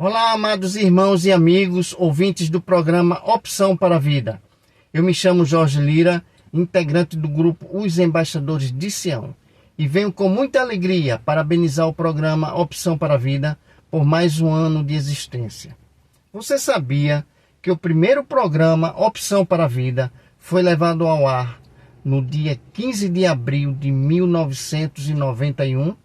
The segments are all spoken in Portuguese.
Olá, amados irmãos e amigos, ouvintes do programa Opção para a Vida. Eu me chamo Jorge Lira, integrante do grupo Os Embaixadores de Sião, e venho com muita alegria parabenizar o programa Opção para a Vida por mais um ano de existência. Você sabia que o primeiro programa Opção para a Vida foi levado ao ar no dia 15 de abril de 1991?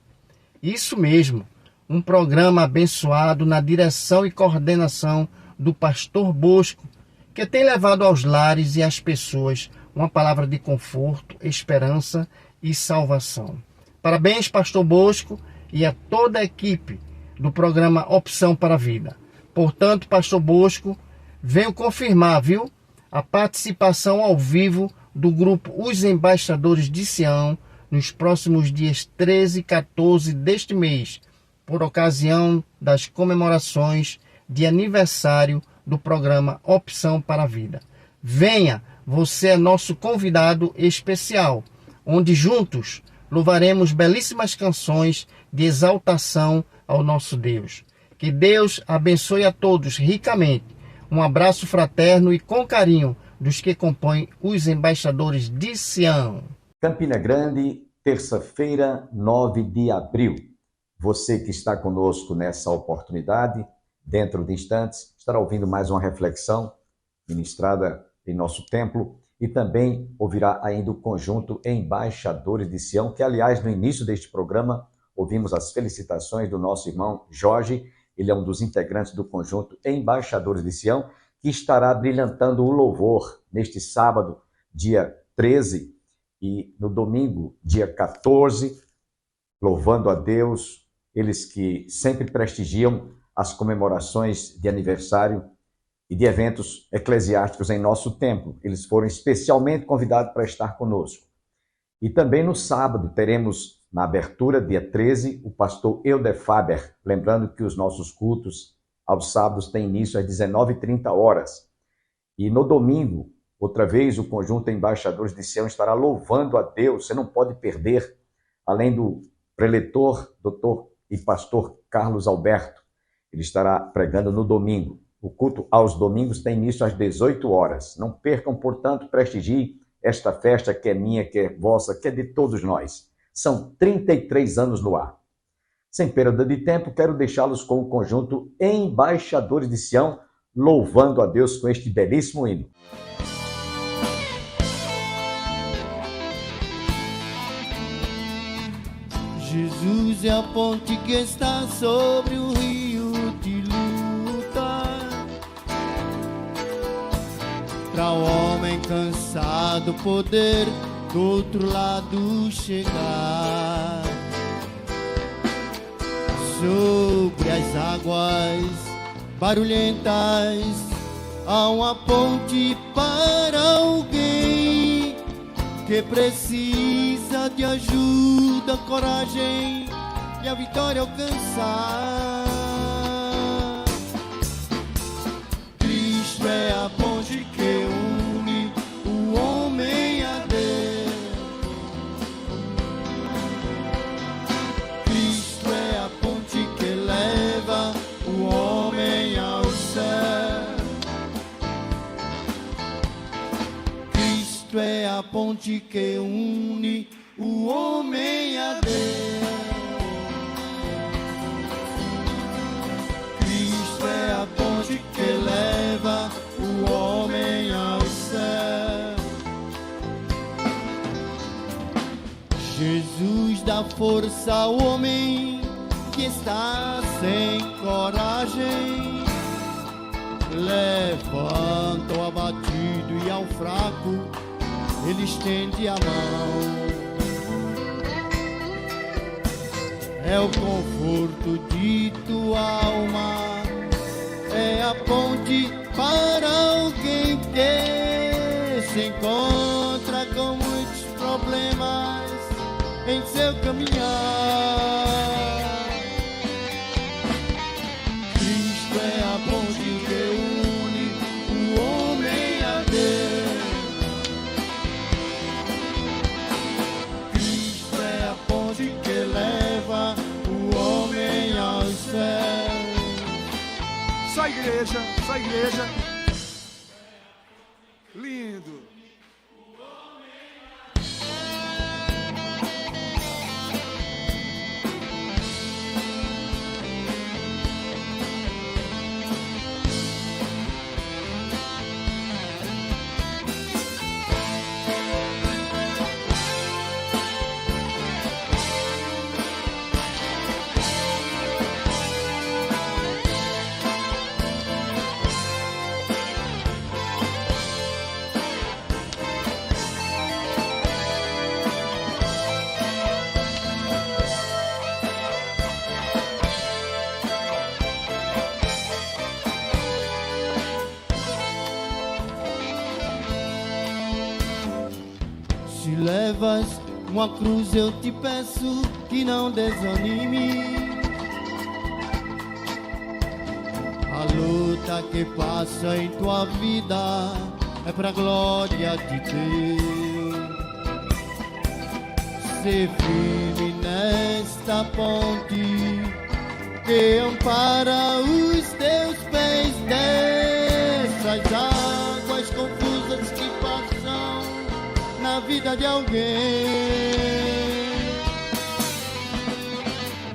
Isso mesmo. Um programa abençoado na direção e coordenação do pastor Bosco, que tem levado aos lares e às pessoas uma palavra de conforto, esperança e salvação. Parabéns, pastor Bosco, e a toda a equipe do programa Opção para a Vida. Portanto, pastor Bosco, venho confirmar, a participação ao vivo do grupo Os Embaixadores de Sião nos próximos dias 13 e 14 deste mês, por ocasião das comemorações de aniversário do programa Opção para a Vida. Venha, você é nosso convidado especial, onde juntos louvaremos belíssimas canções de exaltação ao nosso Deus. Que Deus abençoe a todos ricamente. Um abraço fraterno e com carinho dos que compõem os Embaixadores de Sião. Campina Grande, terça-feira, 9 de abril. Você que está conosco nessa oportunidade, dentro de instantes, estará ouvindo mais uma reflexão ministrada em nosso templo e também ouvirá ainda o conjunto Embaixadores de Sião, que, aliás, no início deste programa, ouvimos as felicitações do nosso irmão Jorge. Ele é um dos integrantes do conjunto Embaixadores de Sião, que estará brilhantando o louvor neste sábado, dia 13, e no domingo, dia 14, louvando a Deus. Eles que sempre prestigiam as comemorações de aniversário e de eventos eclesiásticos em nosso templo. Eles foram especialmente convidados para estar conosco. E também no sábado teremos, na abertura, dia 13, o pastor Euder Faber, lembrando que os nossos cultos aos sábados têm início às 19h30. E no domingo, outra vez, o conjunto Embaixadores de Sião estará louvando a Deus. Você não pode perder, além do preletor, doutor e pastor Carlos Alberto. Ele estará pregando no domingo. O culto aos domingos tem início às 18h. Não percam, portanto, prestigie esta festa que é minha, que é vossa, que é de todos nós. São 33 anos no ar. Sem perda de tempo, quero deixá-los com o conjunto Embaixadores de Sião, louvando a Deus com este belíssimo hino. Jesus é a ponte que está sobre o rio de luta, para o homem cansado poder do outro lado chegar. Sobre as águas barulhentas há uma ponte para alguém que precisa de ajuda, coragem e a vitória alcançar. Cristo é a ponte que une o homem a Deus. Cristo é a ponte que leva o homem ao céu. Cristo é a ponte que une o homem a Deus. Cristo é a ponte que leva o homem ao céu. Jesus dá força ao homem que está sem coragem. Levanta o abatido e ao fraco ele estende a mão. É o conforto de tua alma, é a ponte para alguém que se encontra com muitos problemas em seu caminhar. Cristo é a ponte que une o homem a Deus. Cristo é a ponte que leva o homem ao céu. a igreja, só a igreja. Lindo. Se levas uma cruz, eu te peço que não desanime. A luta que passa em tua vida é pra glória de Deus. Ser firme nesta ponte que ampara os teus pés dessas águas confusas que passam na vida de alguém.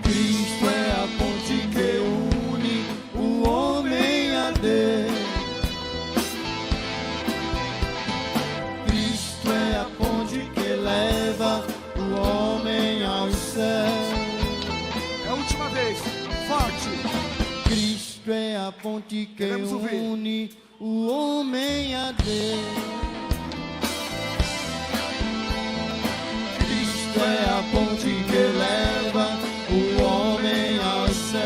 Cristo é a ponte que une o homem a Deus. Cristo é a ponte que leva o homem ao céu. É a última vez, forte. Cristo é a ponte que une o homem a Deus. É a ponte que leva o homem ao céu.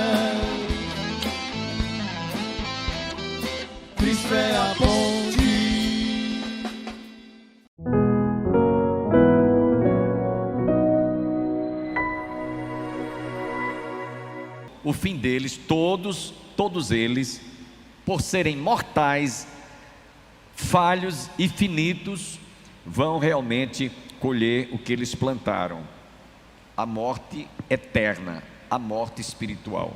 Cristo é a ponte. O fim deles, todos eles, por serem mortais, falhos e finitos, vão realmente colher o que eles plantaram, a morte eterna, a morte espiritual.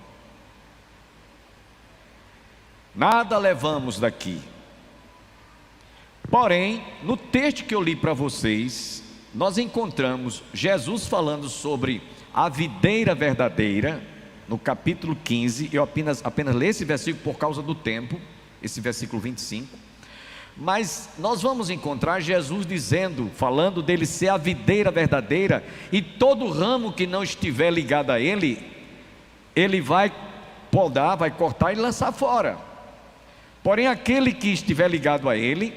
Nada levamos daqui. Porém, no texto que eu li para vocês, nós encontramos Jesus falando sobre a videira verdadeira, no capítulo 15, eu apenas leio esse versículo por causa do tempo, esse versículo 25, mas nós vamos encontrar Jesus dizendo, falando dele ser a videira verdadeira, e todo ramo que não estiver ligado a ele, ele vai podar, vai cortar e lançar fora. Porém, aquele que estiver ligado a ele,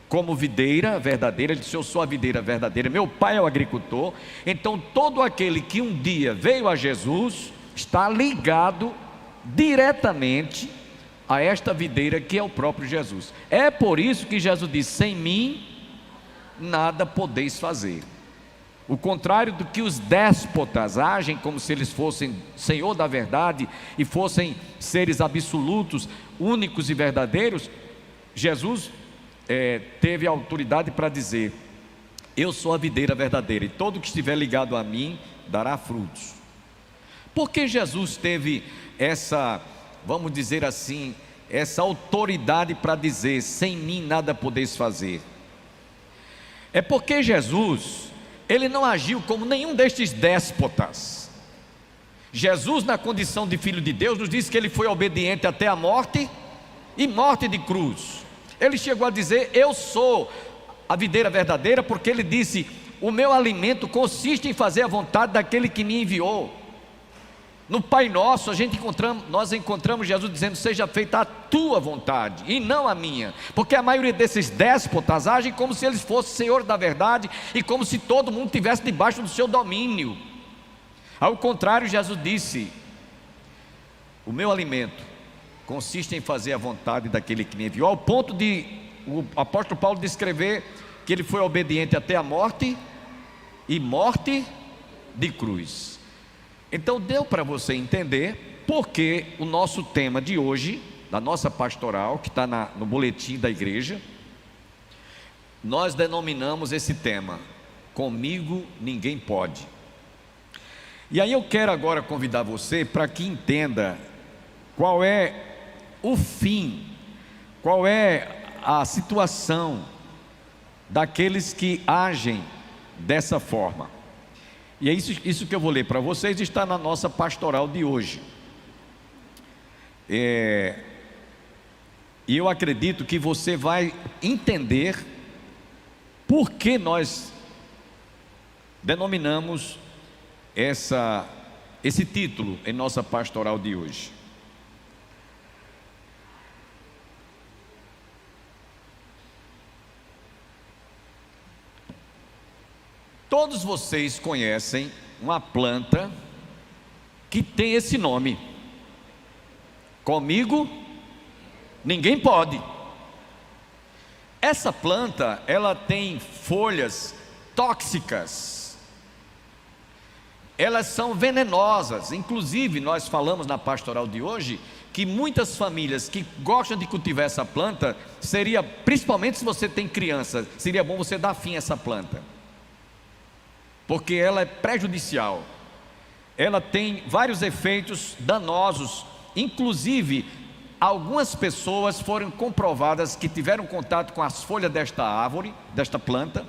como videira verdadeira, ele disse: eu sou a videira verdadeira, meu pai é o agricultor. Então todo aquele que um dia veio a Jesus, está ligado diretamente a esta videira que é o próprio Jesus. É por isso que Jesus diz: sem mim nada podeis fazer. O contrário do que os déspotas agem, como se eles fossem senhor da verdade e fossem seres absolutos, únicos e verdadeiros, Jesus teve a autoridade para dizer: eu sou a videira verdadeira, e todo que estiver ligado a mim dará frutos. Por que Jesus teve essa, vamos dizer assim, essa autoridade para dizer: sem mim nada podeis fazer? É porque Jesus, ele não agiu como nenhum destes déspotas. Jesus, na condição de filho de Deus, nos diz que ele foi obediente até a morte, e morte de cruz. Ele chegou a dizer: eu sou a videira verdadeira, porque ele disse: o meu alimento consiste em fazer a vontade daquele que me enviou. No Pai Nosso, nós encontramos Jesus dizendo: seja feita a tua vontade e não a minha, porque a maioria desses déspotas agem como se eles fossem senhor da verdade e como se todo mundo estivesse debaixo do seu domínio. Ao contrário, Jesus disse: o meu alimento consiste em fazer a vontade daquele que me enviou, ao ponto de o apóstolo Paulo descrever que ele foi obediente até a morte, e morte de cruz. Então deu para você entender porque o nosso tema de hoje, da nossa pastoral, que está no boletim da igreja, nós denominamos esse tema: comigo ninguém pode. E aí eu quero agora convidar você para que entenda qual é o fim, qual é a situação daqueles que agem dessa forma. E é isso que eu vou ler para vocês, está na nossa pastoral de hoje. E eu acredito que você vai entender por que nós denominamos esse título em nossa pastoral de hoje. Todos vocês conhecem uma planta que tem esse nome. Comigo, ninguém pode. Essa planta, ela tem folhas tóxicas. Elas são venenosas. Inclusive, nós falamos na pastoral de hoje que muitas famílias que gostam de cultivar essa planta, principalmente se você tem criança, seria bom você dar fim a essa planta, porque ela é prejudicial. Ela tem vários efeitos danosos. Inclusive, algumas pessoas foram comprovadas que tiveram contato com as folhas desta árvore, desta planta,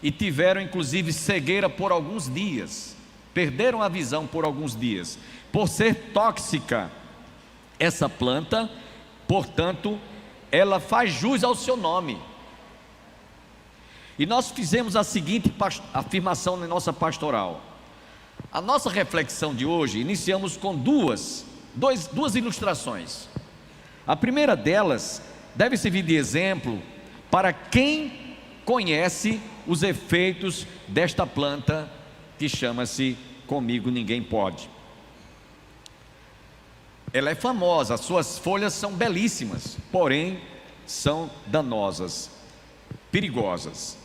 e tiveram inclusive cegueira por alguns dias, perderam a visão por alguns dias, por ser tóxica. Essa planta, portanto, ela faz jus ao seu nome. E nós fizemos a seguinte afirmação na nossa pastoral. A nossa reflexão de hoje, iniciamos com duas ilustrações. A primeira delas deve servir de exemplo para quem conhece os efeitos desta planta que chama-se Comigo Ninguém Pode. Ela é famosa, as suas folhas são belíssimas, porém são danosas, perigosas.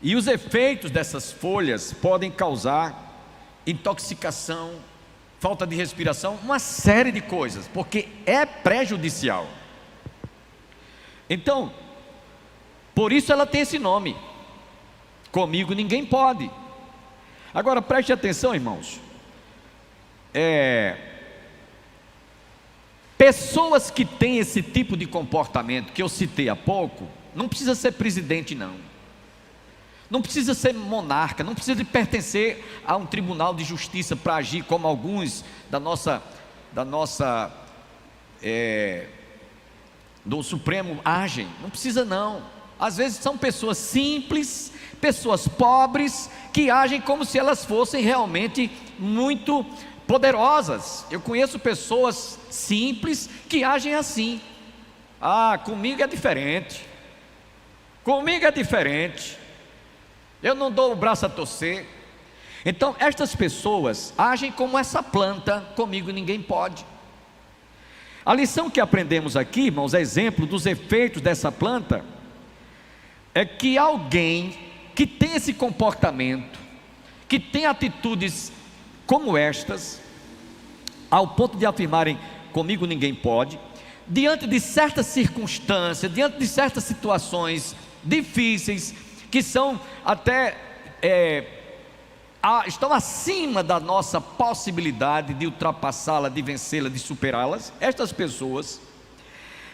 E os efeitos dessas folhas podem causar intoxicação, falta de respiração, uma série de coisas, porque é prejudicial. Então, por isso ela tem esse nome. Comigo ninguém pode. Agora preste atenção, irmãos. Pessoas que têm esse tipo de comportamento que eu citei há pouco, não precisa ser presidente não precisa ser monarca, não precisa de pertencer a um tribunal de justiça para agir como alguns do Supremo agem. Não precisa não. Às vezes são pessoas simples, pessoas pobres, que agem como se elas fossem realmente muito poderosas. Eu conheço pessoas simples que agem assim. Comigo é diferente. Comigo é diferente. Eu não dou o braço a torcer. Então estas pessoas agem como essa planta. Comigo ninguém pode. A lição que aprendemos aqui, irmãos, exemplo dos efeitos dessa planta, é que alguém que tem esse comportamento, que tem atitudes como estas, ao ponto de afirmarem comigo ninguém pode, diante de certas circunstâncias, diante de certas situações difíceis, que são até estão acima da nossa possibilidade de ultrapassá-la, de vencê-la, de superá-las. Estas pessoas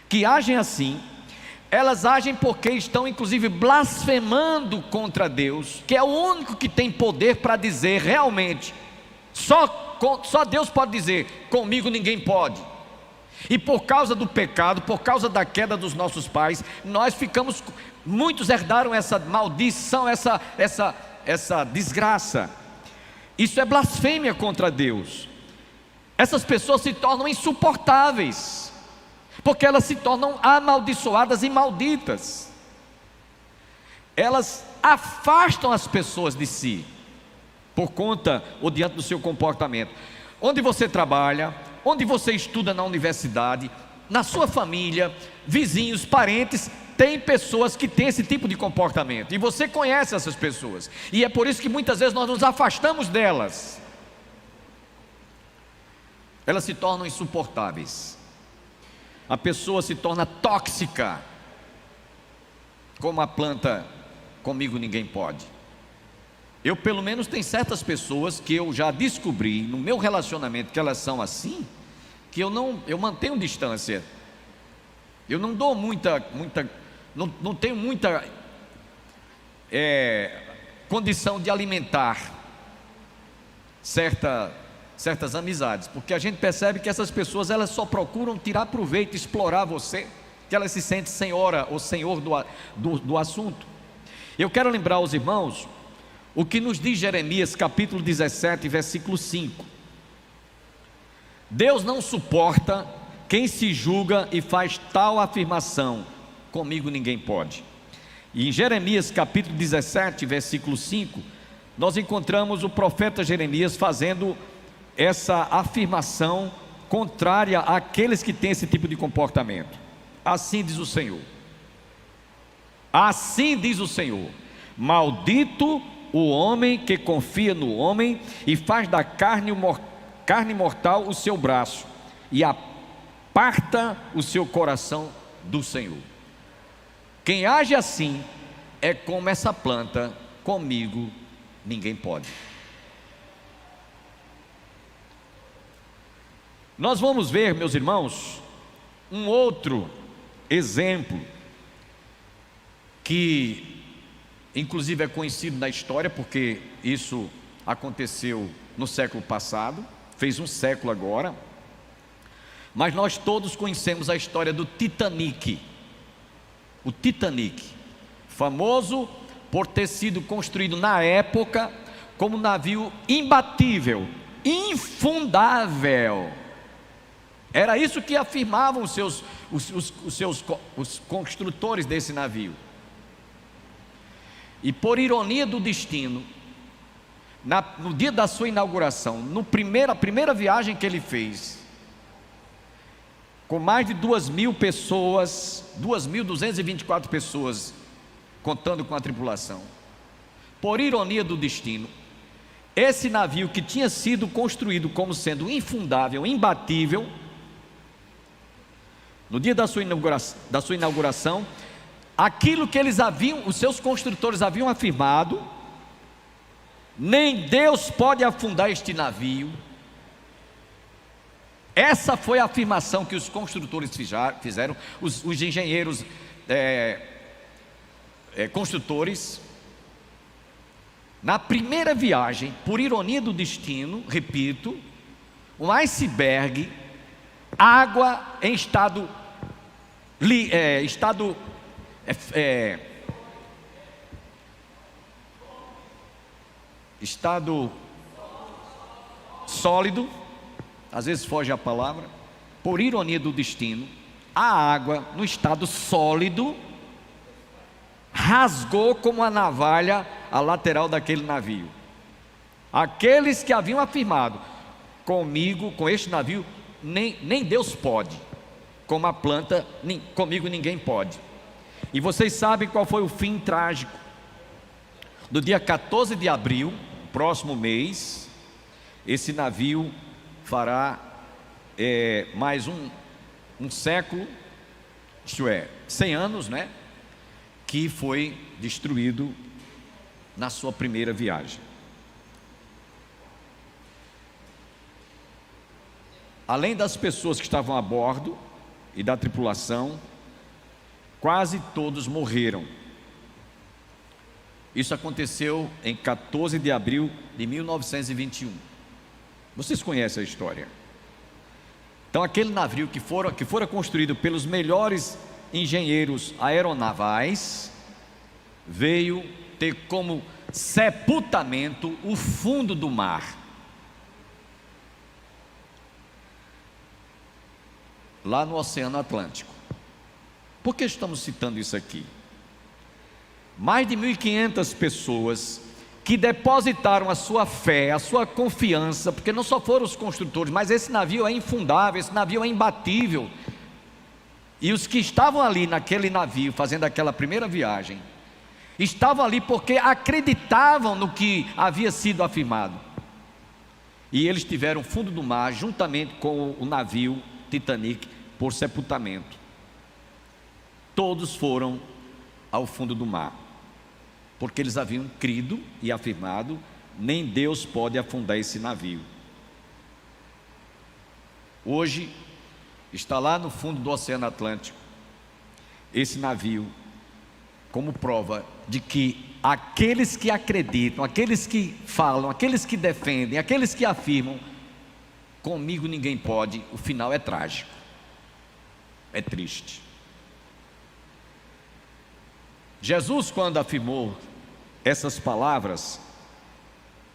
que agem assim, elas agem porque estão inclusive blasfemando contra Deus, que é o único que tem poder para dizer realmente, só Deus pode dizer, comigo ninguém pode. E por causa do pecado, por causa da queda dos nossos pais, muitos herdaram essa maldição, essa desgraça. Isso é blasfêmia contra Deus. Essas pessoas se tornam insuportáveis, porque elas se tornam amaldiçoadas e malditas. Elas afastam as pessoas de si, por conta ou diante do seu comportamento. Onde você trabalha, onde você estuda na universidade, na sua família, vizinhos, parentes, tem pessoas que têm esse tipo de comportamento, e você conhece essas pessoas, e é por isso que muitas vezes nós nos afastamos delas. Elas se tornam insuportáveis, a pessoa se torna tóxica, como a planta comigo ninguém pode. Eu pelo menos tenho certas pessoas que eu já descobri no meu relacionamento que elas são assim, que eu mantenho distância. Eu não dou não tenho muita condição de alimentar certas amizades, porque a gente percebe que essas pessoas, elas só procuram tirar proveito, explorar você, que elas se sentem senhora ou senhor do assunto. Eu quero lembrar aos irmãos o que nos diz Jeremias capítulo 17, versículo 5. Deus não suporta quem se julga e faz tal afirmação: comigo ninguém pode. E em Jeremias capítulo 17, versículo 5, nós encontramos o profeta Jeremias fazendo essa afirmação contrária àqueles que têm esse tipo de comportamento. Assim diz o Senhor, assim diz o Senhor: maldito o homem que confia no homem e faz da carne mortal o seu braço e aparta o seu coração do Senhor. Quem age assim é como essa planta: comigo ninguém pode. Nós vamos ver, meus irmãos, um outro exemplo que inclusive é conhecido na história, porque isso aconteceu no século passado, fez um século agora, mas nós todos conhecemos a história do Titanic. O Titanic, famoso por ter sido construído na época como um navio imbatível, infundável. Era isso que afirmavam os construtores desse navio. E por ironia do destino, no dia da sua inauguração, a primeira viagem que ele fez, com mais de 2.000 pessoas, 2.224 pessoas, contando com a tripulação, por ironia do destino, esse navio que tinha sido construído como sendo infundável, imbatível, no dia da sua inauguração, aquilo que os seus construtores haviam afirmado: nem Deus pode afundar este navio. Essa foi a afirmação que os construtores fizeram, os engenheiros construtores. Na primeira viagem, por ironia do destino, repito, um iceberg, água em estado sólido, às vezes foge a palavra, por ironia do destino, a água no estado sólido rasgou como uma navalha a lateral daquele navio. Aqueles que haviam afirmado: comigo, com este navio, nem Deus pode, como a planta, comigo ninguém pode. E vocês sabem qual foi o fim trágico. No dia 14 de abril, próximo mês, esse navio fará mais um século, isto é, 100 anos, né? Que foi destruído na sua primeira viagem. Além das pessoas que estavam a bordo e da tripulação, quase todos morreram. Isso aconteceu em 14 de abril de 1921. Vocês conhecem a história. Então, aquele navio que fora construído pelos melhores engenheiros aeronavais, veio ter como sepultamento o fundo do mar. Lá no Oceano Atlântico. Por que estamos citando isso aqui? Mais de 1.500 pessoas que depositaram a sua fé, a sua confiança, porque não só foram os construtores, mas esse navio é infundável, esse navio é imbatível. E os que estavam ali naquele navio, fazendo aquela primeira viagem, estavam ali porque acreditavam no que havia sido afirmado. E eles tiveram o fundo do mar, juntamente com o navio Titanic, por sepultamento. Todos foram ao fundo do mar, porque eles haviam crido e afirmado: nem Deus pode afundar esse navio. Hoje está lá no fundo do Oceano Atlântico esse navio como prova de que aqueles que acreditam, aqueles que falam, aqueles que defendem, aqueles que afirmam, comigo ninguém pode, o final é trágico, é triste. Jesus, quando afirmou essas palavras,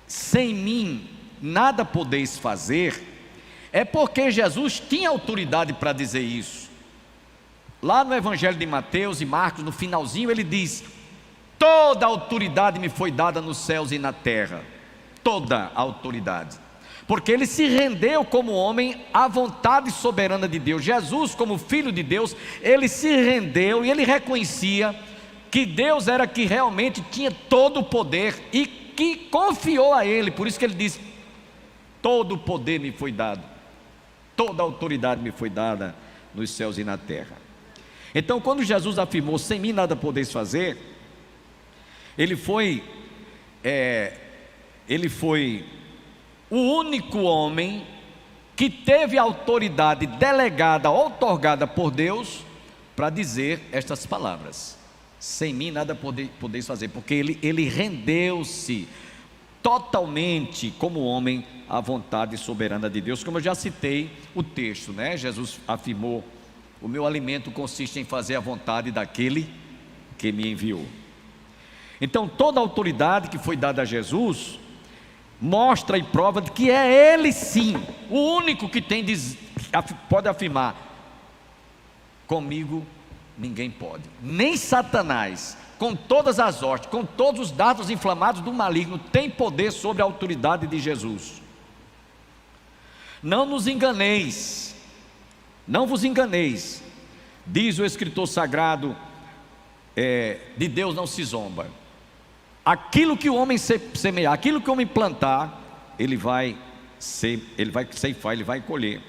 sem mim nada podeis fazer, é porque Jesus tinha autoridade para dizer isso. Lá no Evangelho de Mateus e Marcos, no finalzinho, ele diz: toda a autoridade me foi dada nos céus e na terra, toda a autoridade, porque ele se rendeu como homem à vontade soberana de Deus. Jesus, como filho de Deus, ele se rendeu e ele reconhecia que Deus era que realmente tinha todo o poder e que confiou a ele. Por isso que ele diz: todo o poder me foi dado, toda a autoridade me foi dada nos céus e na terra. Então, quando Jesus afirmou: sem mim nada podeis fazer, ele foi o único homem que teve a autoridade delegada, outorgada por Deus, para dizer estas palavras: sem mim nada podeis fazer, porque ele rendeu-se totalmente como homem à vontade soberana de Deus. Como eu já citei o texto, né? Jesus afirmou: o meu alimento consiste em fazer a vontade daquele que me enviou. Então, toda a autoridade que foi dada a Jesus mostra e prova de que é Ele sim o único que pode afirmar: comigo ninguém pode. Nem Satanás, com todas as hostes, com todos os dardos inflamados do maligno, tem poder sobre a autoridade de Jesus. Não nos enganeis, não vos enganeis, diz o escritor sagrado, de Deus não se zomba. Aquilo que o homem semear, aquilo que o homem plantar, ele vai ceifar, ele vai colher.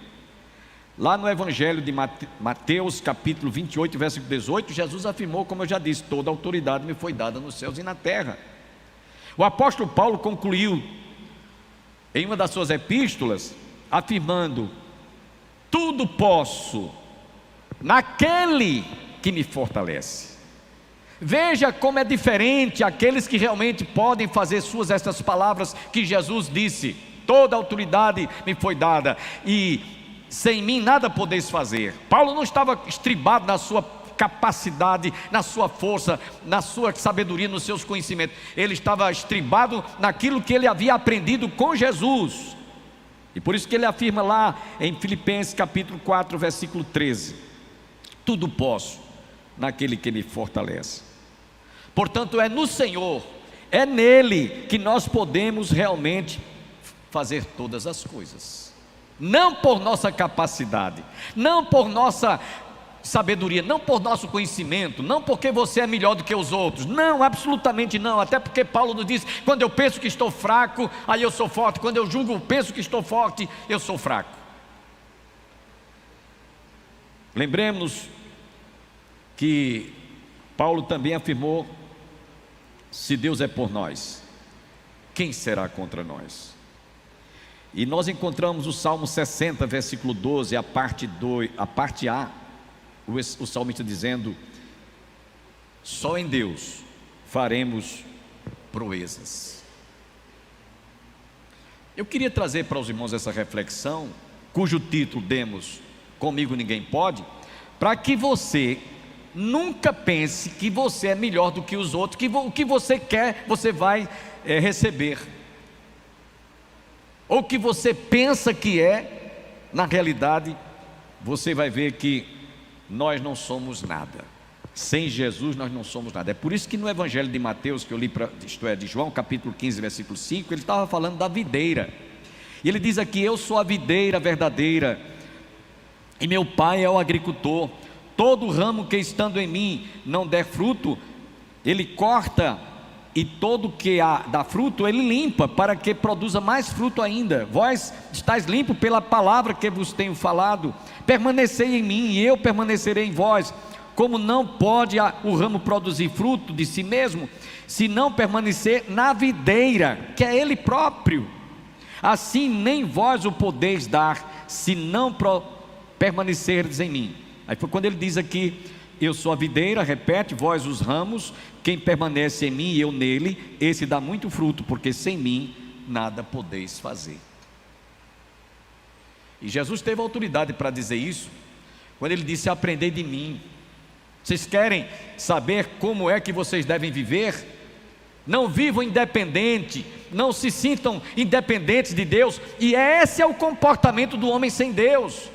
Lá no Evangelho de Mateus, capítulo 28, versículo 18, Jesus afirmou, como eu já disse: toda a autoridade me foi dada nos céus e na terra. O apóstolo Paulo concluiu em uma das suas epístolas, afirmando: tudo posso naquele que me fortalece. Veja como é diferente aqueles que realmente podem fazer suas estas palavras que Jesus disse: toda a autoridade me foi dada e sem mim nada podeis fazer. Paulo não estava estribado na sua capacidade, na sua força, na sua sabedoria, nos seus conhecimentos. Ele estava estribado naquilo que ele havia aprendido com Jesus. E por isso que ele afirma lá em Filipenses capítulo 4, versículo 13: tudo posso naquele que me fortalece. Portanto, é no Senhor, é nele que nós podemos realmente fazer todas as coisas. Não por nossa capacidade, não por nossa sabedoria, não por nosso conhecimento, não porque você é melhor do que os outros, não, absolutamente não. Até porque Paulo nos diz: quando eu penso que estou fraco, aí eu sou forte. Quando eu penso que estou forte, eu sou fraco. Lembremos que Paulo também afirmou: se Deus é por nós, quem será contra nós? E nós encontramos o Salmo 60, versículo 12, a parte A, o salmista dizendo: só em Deus faremos proezas. Eu queria trazer para os irmãos essa reflexão, cujo título demos: comigo ninguém pode, para que você nunca pense que você é melhor do que os outros, que o que você quer, você vai receber, ou que você pensa que na realidade, você vai ver que nós não somos nada. Sem Jesus nós não somos nada. É por isso que no Evangelho de Mateus, que eu li, de João, capítulo 15, versículo 5, ele estava falando da videira, e ele diz aqui: eu sou a videira verdadeira, e meu pai é o agricultor. Todo ramo que estando em mim não der fruto, ele corta, e todo que dá fruto, ele limpa, para que produza mais fruto ainda. Vós estáis limpos pela palavra que vos tenho falado. Permanecei em mim, e eu permanecerei em vós. Como não pode o ramo produzir fruto de si mesmo, se não permanecer na videira, que é ele próprio, assim nem vós o podeis dar, se não permanecerdes em mim. Aí foi quando ele diz aqui: eu sou a videira, repete, vós os ramos, quem permanece em mim e eu nele, esse dá muito fruto, porque sem mim nada podeis fazer. E Jesus teve autoridade para dizer isso, quando ele disse: aprendei de mim. Vocês querem saber como é que vocês devem viver? Não vivam independente, não se sintam independentes de Deus, e esse é o comportamento do homem sem Deus.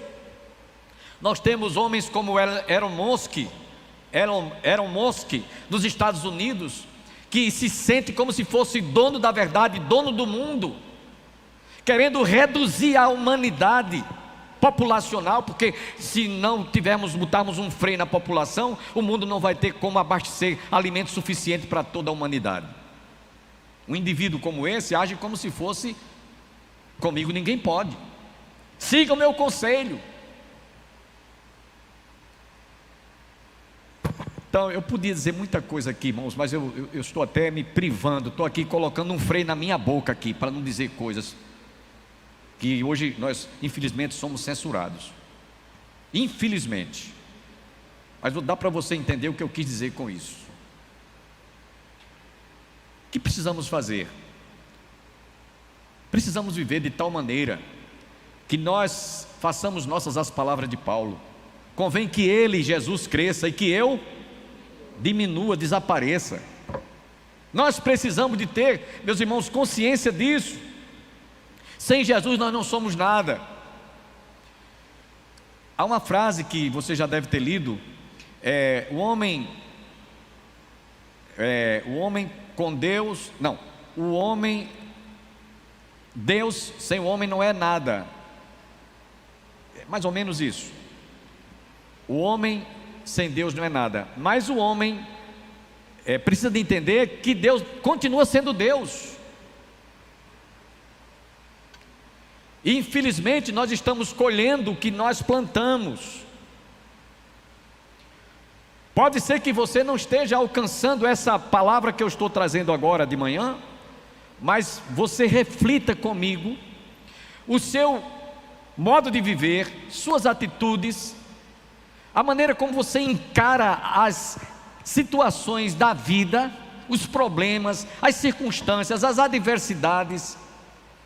Nós temos homens como Elon Musk, nos Estados Unidos, que se sente como se fosse dono da verdade, dono do mundo, querendo reduzir a humanidade populacional, porque se não botarmos um freio na população, o mundo não vai ter como abastecer alimento suficiente para toda a humanidade. Um indivíduo como esse age como se fosse: comigo ninguém pode, siga o meu conselho. Então, eu podia dizer muita coisa aqui, irmãos, mas eu estou até me privando, estou aqui colocando um freio na minha boca aqui, para não dizer coisas que hoje nós, infelizmente, somos censurados. Infelizmente. Mas dá para você entender o que eu quis dizer com isso. O que precisamos fazer? Precisamos viver de tal maneira que nós façamos nossas as palavras de Paulo: convém que ele, Jesus, cresça e que eu diminua, desapareça. Nós precisamos de ter, meus irmãos, consciência disso. Sem Jesus nós não somos nada. Há uma frase que você já deve ter lido: o homem com Deus, não, Deus sem o homem não é nada. É mais ou menos isso. O homem sem Deus não é nada, mas o homem precisa de entender que Deus continua sendo Deus. E infelizmente nós estamos colhendo o que nós plantamos. Pode ser que você não esteja alcançando essa palavra que eu estou trazendo agora de manhã, mas você reflita comigo o seu modo de viver, suas atitudes, a maneira como você encara as situações da vida, os problemas, as circunstâncias, as adversidades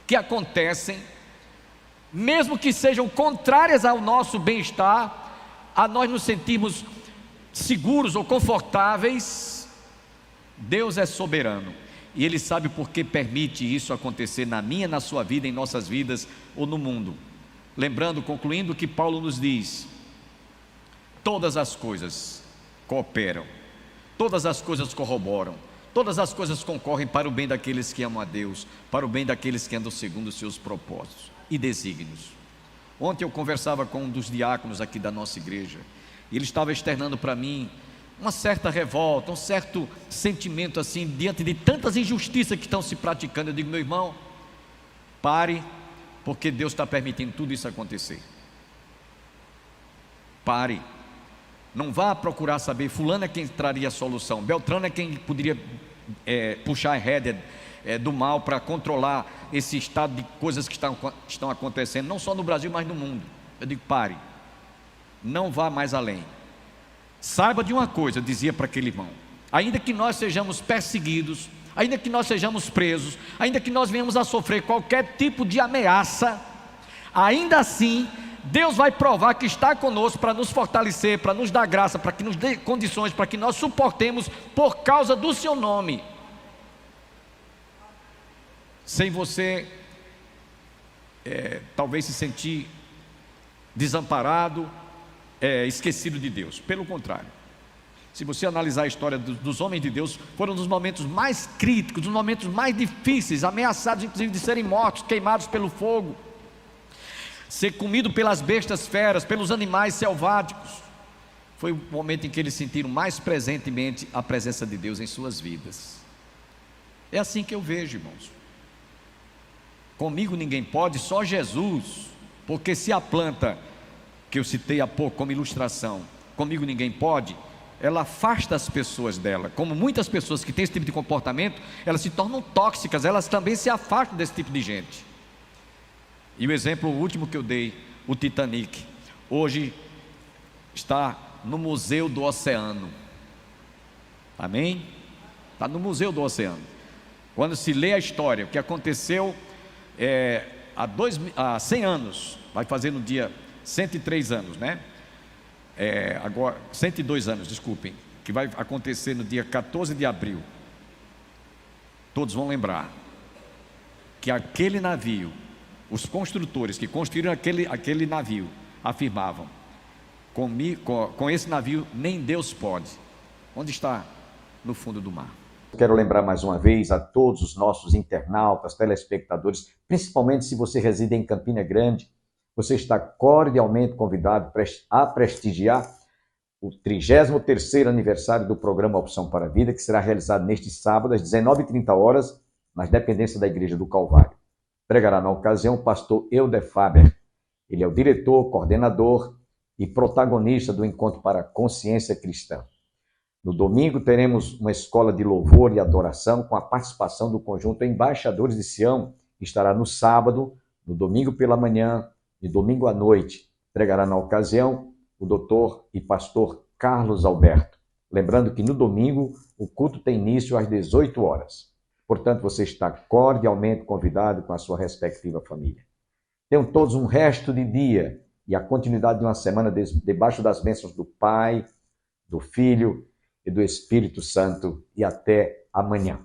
que acontecem, mesmo que sejam contrárias ao nosso bem-estar, a nós nos sentirmos seguros ou confortáveis. Deus é soberano e Ele sabe por que permite isso acontecer na minha, na sua vida, em nossas vidas ou no mundo. Lembrando, concluindo, que Paulo nos diz: todas as coisas cooperam, todas as coisas corroboram, todas as coisas concorrem para o bem daqueles que amam a Deus, para o bem daqueles que andam segundo os seus propósitos e desígnios. Ontem eu conversava com um dos diáconos aqui da nossa igreja, e ele estava externando para mim uma certa revolta, um certo sentimento assim, diante de tantas injustiças que estão se praticando. Eu digo: meu irmão, pare, porque Deus está permitindo tudo isso acontecer. Pare, não vá procurar saber, fulano é quem traria a solução, Beltrano é quem poderia puxar a rédea do mal para controlar esse estado de coisas que estão acontecendo, não só no Brasil, mas no mundo. Eu digo: pare, não vá mais além. Saiba de uma coisa, eu dizia para aquele irmão: ainda que nós sejamos perseguidos, ainda que nós sejamos presos, ainda que nós venhamos a sofrer qualquer tipo de ameaça, ainda assim Deus vai provar que está conosco para nos fortalecer, para nos dar graça, para que nos dê condições, para que nós suportemos por causa do seu nome. Sem você talvez se sentir desamparado, esquecido de Deus. Pelo contrário, se você analisar a história dos homens de Deus, foram nos momentos mais críticos, nos momentos mais difíceis, ameaçados inclusive de serem mortos, queimados pelo fogo, ser comido pelas bestas feras, pelos animais selváticos. Foi o momento em que eles sentiram mais presentemente a presença de Deus em suas vidas. É assim que eu vejo, irmãos. Comigo ninguém pode, só Jesus. Porque se a planta que eu citei há pouco como ilustração, comigo ninguém pode, ela afasta as pessoas dela. Como muitas pessoas que têm esse tipo de comportamento, elas se tornam tóxicas, elas também se afastam desse tipo de gente. E o exemplo último que eu dei, o Titanic, hoje está no Museu do Oceano. Amém? Está no Museu do Oceano. Quando se lê a história, o que aconteceu há 100 anos, vai fazer no dia 103 anos, né? Agora, 102 anos, desculpem, que vai acontecer no dia 14 de abril. Todos vão lembrar que aquele navio, os construtores que construíram aquele navio, afirmavam: com esse navio nem Deus pode. Onde está? No fundo do mar. Quero lembrar mais uma vez a todos os nossos internautas, telespectadores, principalmente se você reside em Campina Grande, você está cordialmente convidado a prestigiar o 33º aniversário do programa Opção para a Vida, que será realizado neste sábado, às 19h30, nas dependências da Igreja do Calvário. Pregará na ocasião o pastor Euder Faber. Ele é o diretor, coordenador e protagonista do Encontro para a Consciência Cristã. No domingo teremos uma escola de louvor e adoração com a participação do conjunto Embaixadores de Sião, que estará no sábado, no domingo pela manhã e domingo à noite. Pregará na ocasião o doutor e pastor Carlos Alberto. Lembrando que no domingo o culto tem início às 18 horas. Portanto, você está cordialmente convidado com a sua respectiva família. Tenham todos um resto de dia e a continuidade de uma semana debaixo das bênçãos do Pai, do Filho e do Espírito Santo. E até amanhã.